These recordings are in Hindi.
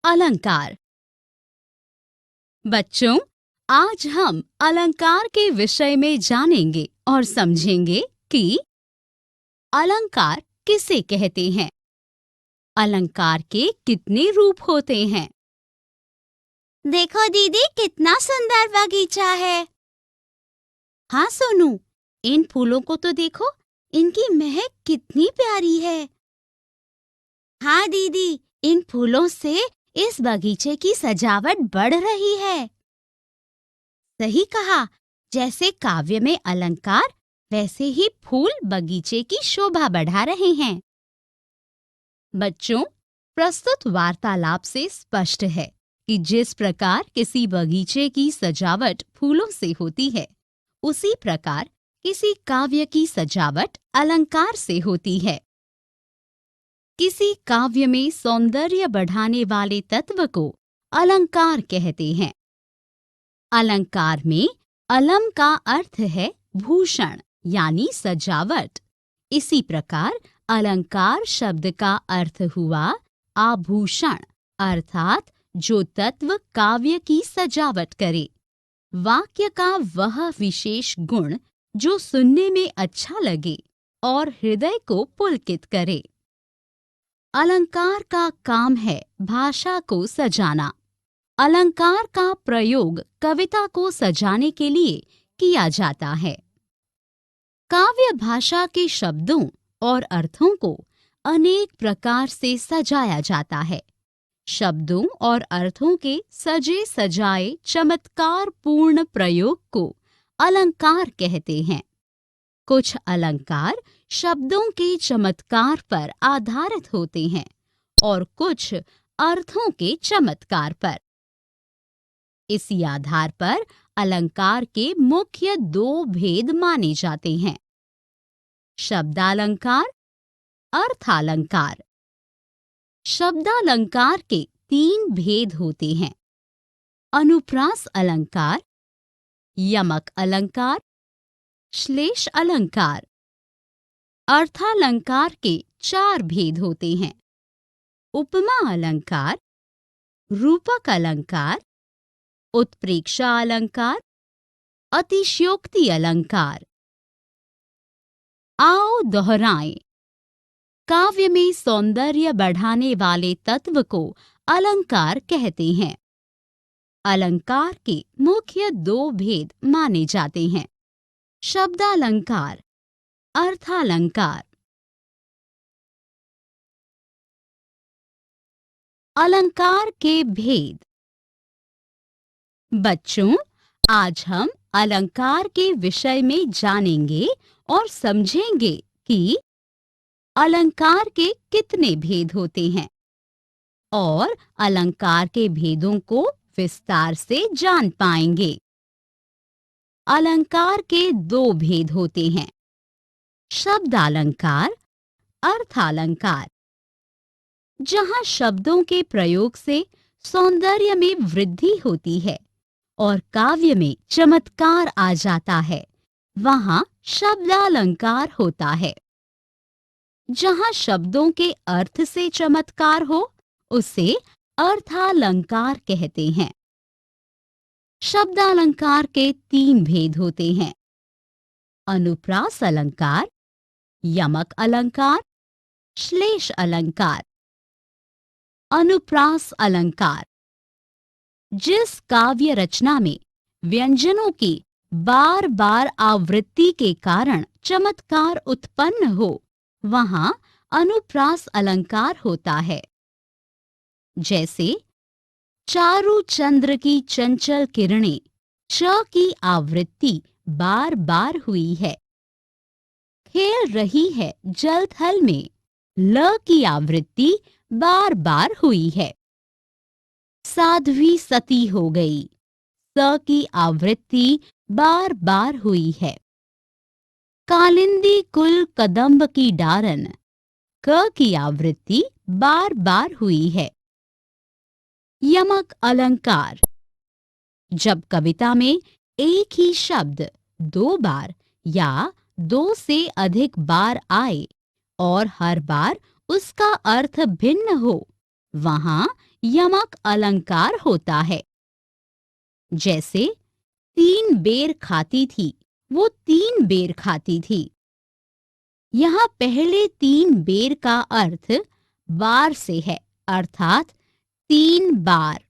अलंकार। बच्चों, आज हम अलंकार के विषय में जानेंगे और समझेंगे कि अलंकार किसे कहते हैं, अलंकार के कितने रूप होते हैं। देखो दीदी, कितना सुंदर बगीचा है। हाँ सोनू, इन फूलों को तो देखो, इनकी महक कितनी प्यारी है। हाँ दीदी, इन फूलों से इस बगीचे की सजावट बढ़ रही है। सही कहा, जैसे काव्य में अलंकार, वैसे ही फूल बगीचे की शोभा बढ़ा रहे हैं। बच्चों, प्रस्तुत वार्तालाप से स्पष्ट है कि जिस प्रकार किसी बगीचे की सजावट फूलों से होती है, उसी प्रकार किसी काव्य की सजावट अलंकार से होती है। किसी काव्य में सौंदर्य बढ़ाने वाले तत्व को अलंकार कहते हैं। अलंकार में अलम का अर्थ है भूषण यानी सजावट। इसी प्रकार अलंकार शब्द का अर्थ हुआ आभूषण, अर्थात जो तत्व काव्य की सजावट करे। वाक्य का वह विशेष गुण जो सुनने में अच्छा लगे और हृदय को पुलकित करे। अलंकार का काम है भाषा को सजाना। अलंकार का प्रयोग कविता को सजाने के लिए किया जाता है। काव्य भाषा के शब्दों और अर्थों को अनेक प्रकार से सजाया जाता है। शब्दों और अर्थों के सजे सजाए चमत्कार पूर्ण प्रयोग को अलंकार कहते हैं। कुछ अलंकार शब्दों के चमत्कार पर आधारित होते हैं और कुछ अर्थों के चमत्कार पर। इसी आधार पर अलंकार के मुख्य दो भेद माने जाते हैं, शब्दालंकार, अर्थालंकार। शब्दालंकार के तीन भेद होते हैं, अनुप्रास अलंकार, यमक अलंकार, श्लेष अलंकार। अर्थालंकार के चार भेद होते हैं, उपमा अलंकार, रूपक अलंकार, उत्प्रेक्षा अलंकार, अतिशयोक्ति अलंकार। आओ दोहराएं। काव्य में सौंदर्य बढ़ाने वाले तत्व को अलंकार कहते हैं। अलंकार के मुख्य दो भेद माने जाते हैं, शब्दालंकार, अर्थालंकार। अलंकार के भेद। बच्चों, आज हम अलंकार के विषय में जानेंगे और समझेंगे कि अलंकार के कितने भेद होते हैं और अलंकार के भेदों को विस्तार से जान पाएंगे। अलंकार के दो भेद होते हैं, शब्दालंकार, अर्थालंकार। जहां शब्दों के प्रयोग से सौंदर्य में वृद्धि होती है और काव्य में चमत्कार आ जाता है, वहां शब्दालंकार होता है। जहां शब्दों के अर्थ से चमत्कार हो, उसे अर्थालंकार कहते हैं। शब्दालंकार के तीन भेद होते हैं, अनुप्रास अलंकार, यमक अलंकार, श्लेष अलंकार। अनुप्रास अलंकार। जिस काव्य रचना में व्यंजनों की बार बार आवृत्ति के कारण चमत्कार उत्पन्न हो, वहां अनुप्रास अलंकार होता है। जैसे चारु चंद्र की चंचल किरणें, च की आवृत्ति बार बार हुई है। खेल रही है जल थल में, ल की आवृत्ति बार बार हुई है। साध्वी सती हो गई, स की आवृत्ति बार बार हुई है। कालिंदी कुल कदम्ब की डारन, क की आवृत्ति बार बार हुई है। यमक अलंकार। जब कविता में एक ही शब्द दो बार या दो से अधिक बार आए और हर बार उसका अर्थ भिन्न हो, वहां यमक अलंकार होता है। जैसे 3 बेर खाती थी, वो 3 बेर खाती थी। यहाँ पहले 3 बेर का अर्थ बार से है, अर्थात 3 बार,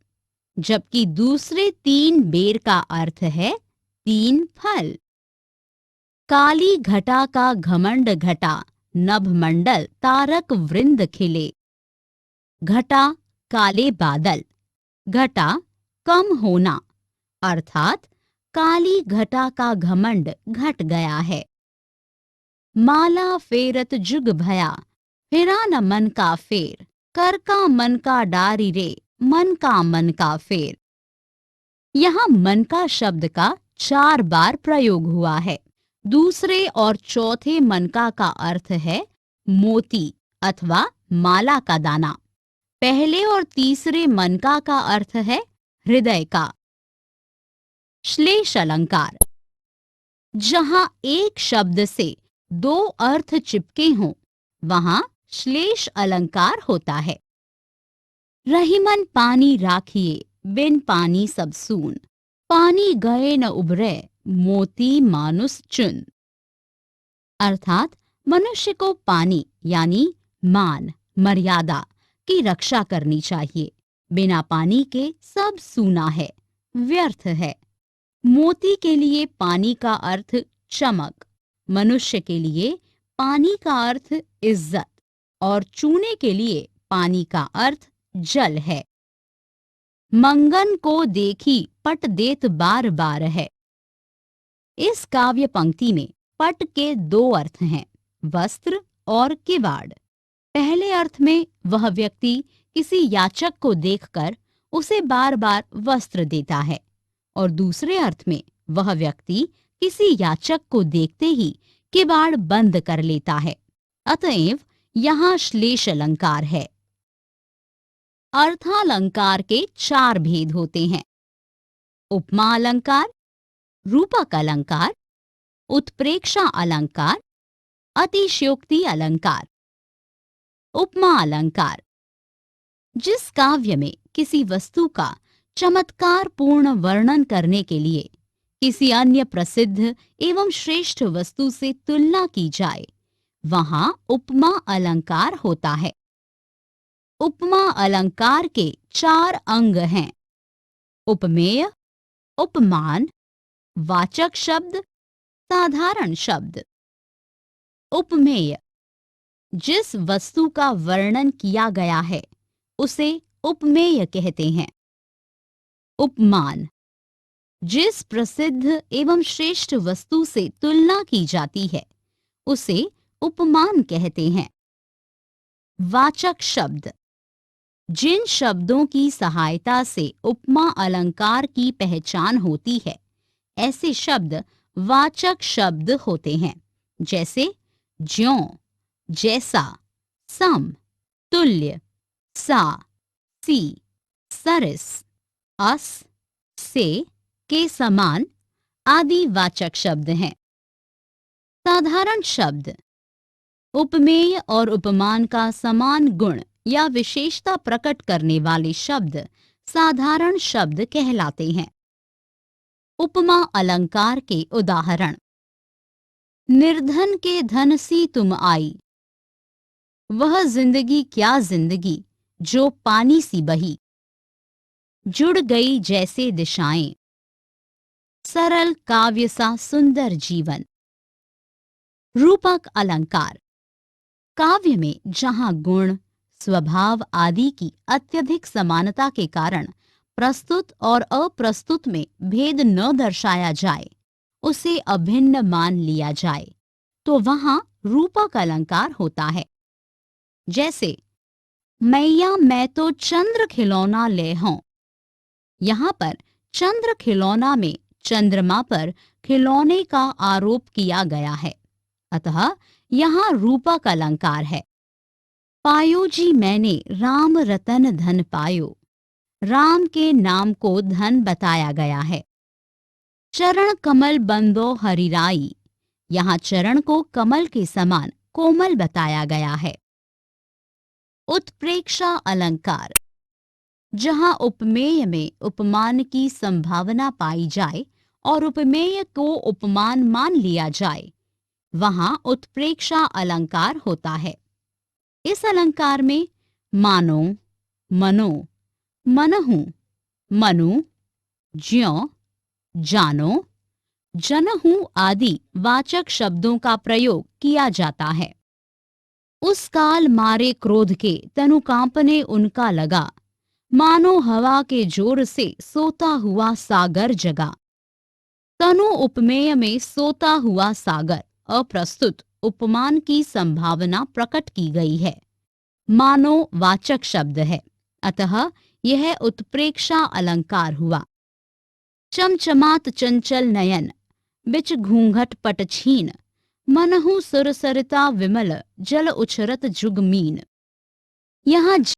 जबकि दूसरे 3 बेर का अर्थ है 3 फल। काली घटा का घमंड घटा, नभ मंडल तारक वृंद खिले। घटा काले बादल, घटा कम होना, अर्थात काली घटा का घमंड घट गया है। माला फेरत जुग भया, फिरा न मन का फेर, कर का मन का डारी रे, मन का फेर। यहाँ मन का शब्द का 4 बार प्रयोग हुआ है। दूसरे और चौथे मनका का अर्थ है मोती अथवा माला का दाना। पहले और तीसरे मनका का अर्थ है हृदय का। श्लेष अलंकार, जहां एक शब्द से 2 अर्थ चिपके हों, वहां श्लेष अलंकार होता है। रहीमन पानी राखिए, बिन पानी सब सून, पानी गए न उभरे, मोती मानुस चुन। अर्थात मनुष्य को पानी यानी मान मर्यादा की रक्षा करनी चाहिए। बिना पानी के सब सूना है, व्यर्थ है। मोती के लिए पानी का अर्थ चमक, मनुष्य के लिए पानी का अर्थ इज्जत और चूने के लिए पानी का अर्थ जल है। मंगन को देखी पट देत बार बार है। इस काव्य पंक्ति में पट के 2 अर्थ हैं, वस्त्र और किवाड़। पहले अर्थ में वह व्यक्ति किसी याचक को देखकर उसे बार बार वस्त्र देता है और दूसरे अर्थ में वह व्यक्ति किसी याचक को देखते ही किवाड़ बंद कर लेता है। अतएव यहाँ श्लेष अलंकार है। अर्थालंकार के 4 भेद होते हैं: उपमा अलंकार, रूपक अलंकार, उत्प्रेक्षा अलंकार, अतिशयोक्ति अलंकार। उपमा अलंकार, जिस काव्य में किसी वस्तु का चमत्कार पूर्ण वर्णन करने के लिए किसी अन्य प्रसिद्ध एवं श्रेष्ठ वस्तु से तुलना की जाए, वहां उपमा अलंकार होता है। उपमा अलंकार के 4 अंग हैं: उपमेय, उपमान, वाचक शब्द, साधारण शब्द। उपमेय, जिस वस्तु का वर्णन किया गया है उसे उपमेय कहते हैं। उपमान, जिस प्रसिद्ध एवं श्रेष्ठ वस्तु से तुलना की जाती है उसे उपमान कहते हैं। वाचक शब्द, जिन शब्दों की सहायता से उपमा अलंकार की पहचान होती है, ऐसे शब्द वाचक शब्द होते हैं। जैसे ज्यों, जैसा, सम, तुल्य, सा, सी, सरिस, अस, से, के समान आदि वाचक शब्द हैं। साधारण शब्द, उपमेय और उपमान का समान गुण या विशेषता प्रकट करने वाले शब्द साधारण शब्द कहलाते हैं। उपमा अलंकार के उदाहरण: निर्धन के धन सी तुम आई, वह जिंदगी क्या जिंदगी जो पानी सी बही, जुड़ गई जैसे दिशाएं, सरल काव्य सा सुंदर जीवन। रूपक अलंकार, काव्य में जहां गुण, स्वभाव आदि की अत्यधिक समानता के कारण प्रस्तुत और अप्रस्तुत में भेद न दर्शाया जाए, उसे अभिन्न मान लिया जाए, तो वहां रूपक अलंकार होता है। जैसे मैया मैं तो चंद्र खिलौना ले हूं, यहाँ पर चंद्र खिलौना में चंद्रमा पर खिलौने का आरोप किया गया है, अतः यहाँ रूपक अलंकार है। पायो जी मैंने राम रतन धन पायो, राम के नाम को धन बताया गया है। चरण कमल बंदो हरिराई, यहाँ चरण को कमल के समान कोमल बताया गया है। उत्प्रेक्षा अलंकार। जहां उपमेय में उपमान की संभावना पाई जाए और उपमेय को उपमान मान लिया जाए, वहां उत्प्रेक्षा अलंकार होता है। इस अलंकार में मानो, मनो, मनहु, मनु, ज्यों, जानो, जनहु आदि वाचक शब्दों का प्रयोग किया जाता है। उस काल मारे क्रोध के तनु कांपने उनका लगा, मानो हवा के जोर से सोता हुआ सागर जगा। तनु उपमेय में सोता हुआ सागर अप्रस्तुत उपमान की संभावना प्रकट की गई है। मानो वाचक शब्द है, अतः यह उत्प्रेक्षा अलंकार हुआ। चमचमात चंचल नयन, बिच घूंघट पटछीन, मनहु सुरसरिता विमल, जल उछरत जुगमीन। यहाँ